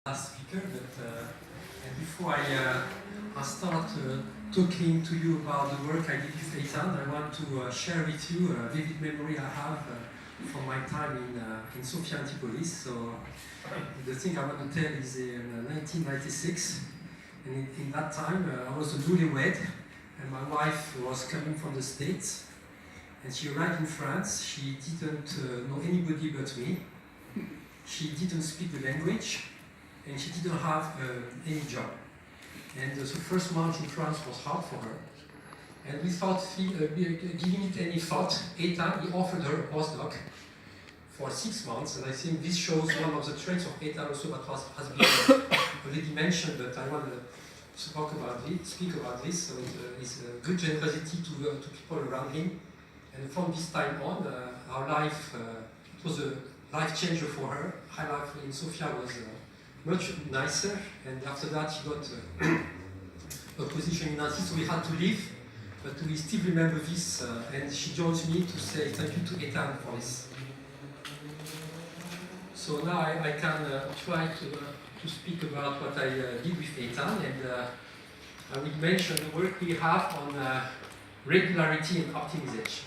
last speaker, but and before I start talking to you about the work I did with Eitan, I want to share with you a vivid memory I have from my time in Sofia Antipolis. So the thing I want to tell is in 1996, and in that time I was a newlywed, and my wife was coming from the States, and she arrived in France. She didn't know anybody but me. She didn't speak the language, and she didn't have any job. And the first month in France was hard for her. And without giving it any thought, Eitan, he offered her a postdoc for 6 months. And I think this shows one of the traits of Eitan also that has been already mentioned, but I want to speak about this. So it's a good generosity to people around him. And from this time on, our life, it was a life changer for her. Her life in Sofia was much nicer, and after that she got a position in Nancy, so we had to leave, but we still remember this, and she joins me to say thank you to Eitan for this. So now I can try to speak about what I did with Eitan, and I will mention the work we have on regularity and optimization.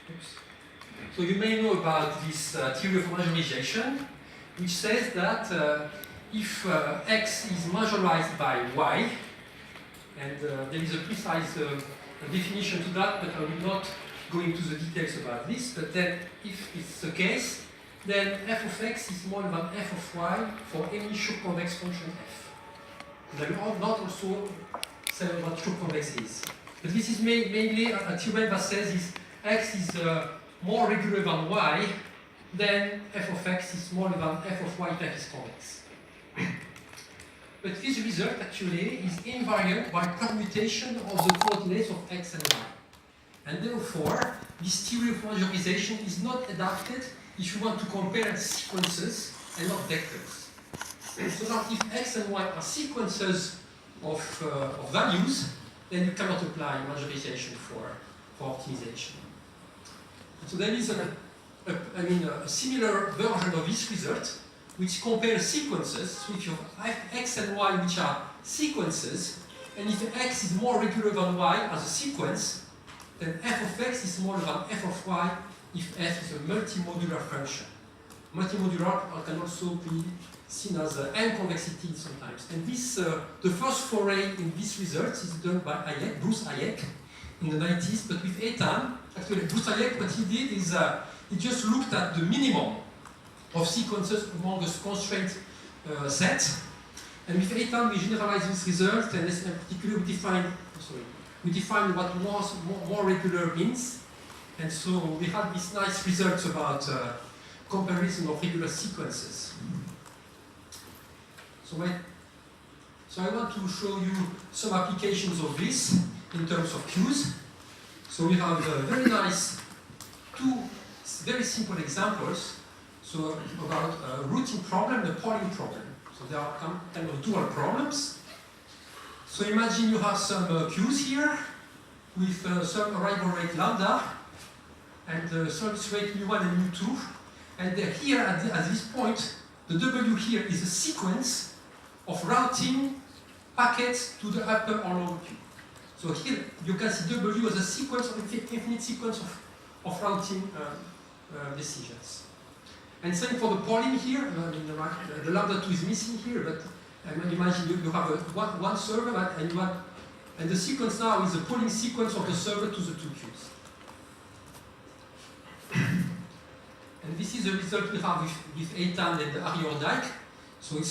Oops. So you may know about this theory of majorization, which says that if x is majorized by y, and there is a precise definition to that, but I will not go into the details about this, but then if it's the case, then f of x is more than f of y for any Schur-convex function f. And I will not also say what Schur-convex is. But this is mainly a theorem that says is x is more regular than y, then f of x is smaller than f of y if f is convex. But this result actually is invariant by permutation of the coordinates of x and y. And therefore, this theory of majorization is not adapted if you want to compare sequences and not vectors. So that if x and y are sequences of values, then you cannot apply majorization for optimization. So there is a similar version of this result, which compares sequences. So if you have x and y, which are sequences, and if x is more regular than y as a sequence, then f of x is smaller than f of y if f is a multimodular function. Multimodular can also be seen as n convexity sometimes. And this, the first foray in this result is done by Hayek, Bruce Hayek, in the 90s, but with Eitan, actually Bruce Hayek, what he did is he just looked at the minimum of sequences among a constraint set, and with Eitan we generalize this result, and in particular we define what more regular means, and so we had these nice results about comparison of regular sequences. So I want to show you some applications of this in terms of queues. So we have very nice two very simple examples. So about a routing problem and a polling problem. So there are kind of dual problems. So imagine you have some queues here with some arrival rate lambda and service rate mu1 and mu2. And here at this point, the W here is a sequence of routing packets to the upper or lower queue. So here you can see W as a sequence of infinite sequence of routing decisions. And same for the polling here. The lambda 2 is missing here, but imagine you have one server and the sequence now is a polling sequence of the server to the two queues. And this is the result we have with Eitan and Ariordijk. So we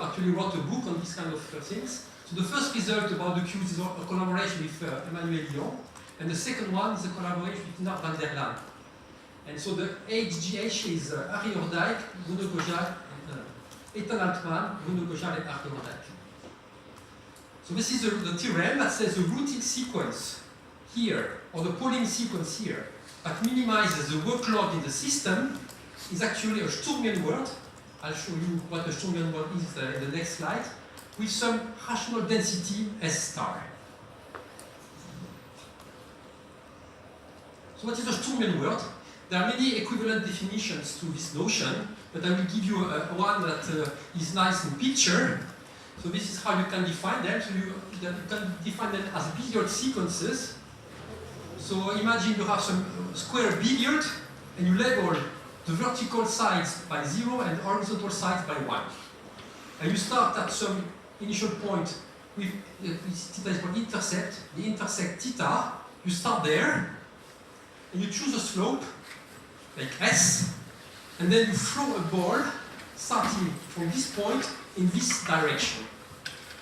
actually wrote a book on this kind of things. So the first result about the queues is a collaboration with Emmanuel Lyon, and the second one is a collaboration with Nart van der Laan. And so the HGH is Ariordijk, Bruno Gojal, Eitan Altman, Bruno Gojal, and Ariordijk. So this is the theorem that says the routing sequence here, or the polling sequence here, that minimizes the workload in the system is actually a Sturmian word. I'll show you what a Sturmian word is in the next slide, with some rational density S star. So what is a Sturmian word? There are many equivalent definitions to this notion, but I will give you one that is nice in picture. So this is how you can define them. So you can define them as billiard sequences. So imagine you have some square billiard, and you label the vertical sides by 0 and the horizontal sides by 1. And you start at some initial point with theta is called intercept. The intersect theta, you start there, and you choose a slope, like S, and then you throw a ball starting from this point in this direction.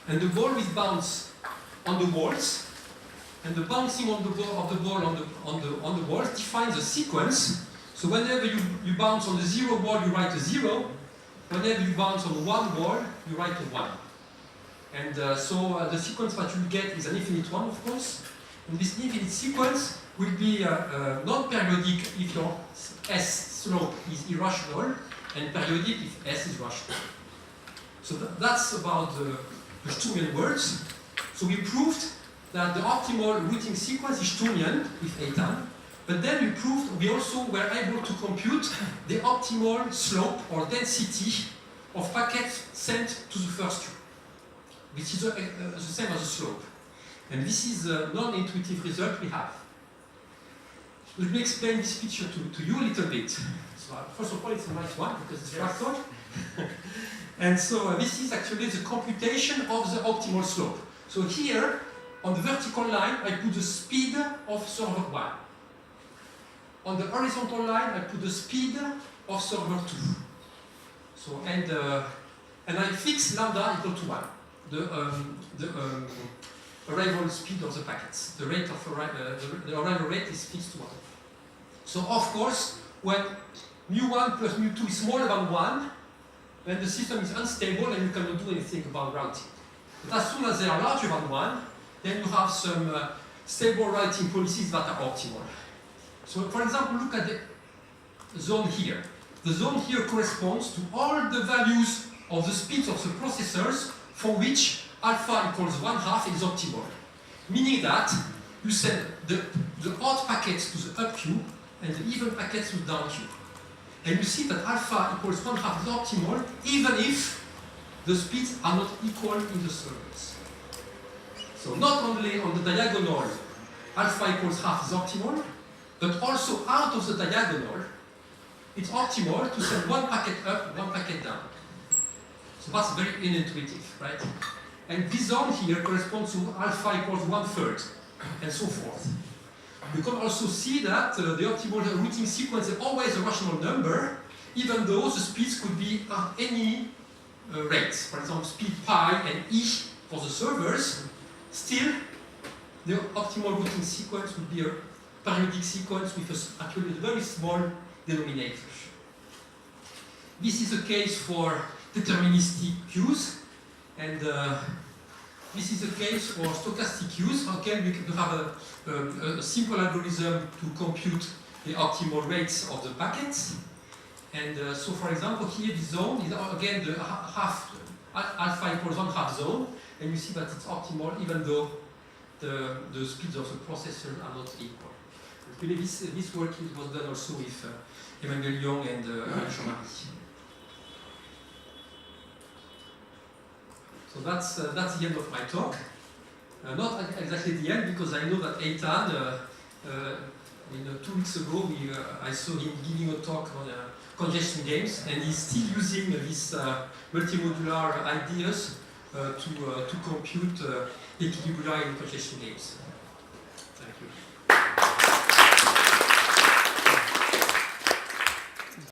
And the ball will bounce on the walls, and the bouncing of the ball on the walls defines a sequence. So whenever you bounce on the 0 ball, you write a 0. Whenever you bounce on 1 ball, you write a 1. And so the sequence that you get is an infinite one, of course. And this infinite sequence will be non-periodic if your S slope is irrational, and periodic if S is rational. So that's about the Sturmian words. So we proved that the optimal routing sequence is Sturmian with Eitan, but then we also were able to compute the optimal slope or density of packets sent to the first queue, which is the same as the slope. And this is a non-intuitive result we have. Let me explain this picture to you a little bit. So first of all, it's a nice one because it's fractal. And so this is actually the computation of the optimal slope. So here, on the vertical line, I put the speed of server 1. On the horizontal line, I put the speed of server 2. So and I fix lambda equal to 1. The arrival speed of the packets. The rate of the arrival rate is fixed to 1. So of course, when mu1 plus mu2 is smaller than 1, then the system is unstable and you cannot do anything about routing. But as soon as they are larger than 1, then you have some stable routing policies that are optimal. So for example, look at the zone here. The zone here corresponds to all the values of the speeds of the processors for which alpha equals 1/2 is optimal. Meaning that you send the odd packets to the up queue and the even packets to the down queue. And you see that alpha equals 1/2 is optimal even if the speeds are not equal in the servers. So not only on the diagonal alpha equals 1/2 is optimal, but also out of the diagonal it's optimal to send one packet up, one packet down. So that's very unintuitive, right? And this zone here corresponds to alpha equals 1/3, and so forth. You can also see that the optimal routing sequence is always a rational number, even though the speeds could be at any rates. For example, speed pi and e for the servers. Still, the optimal routing sequence would be a periodic sequence with actually a very small denominator. This is the case for deterministic queues, and this is the case for stochastic queues. Okay, we can have a simple algorithm to compute the optimal rates of the packets. And so, for example, here the zone is again the alpha equals 1/2 zone, and you see that it's optimal even though the speeds of the processor are not equal. Really, this work was done also with Emmanuel Young and Jean-Marie. So that's the end of my talk. Not exactly the end, because I know that Eitan, 2 weeks ago, I saw him giving a talk on congestion games, and he's still using these multimodular ideas to compute equilibria in congestion games. Thank you.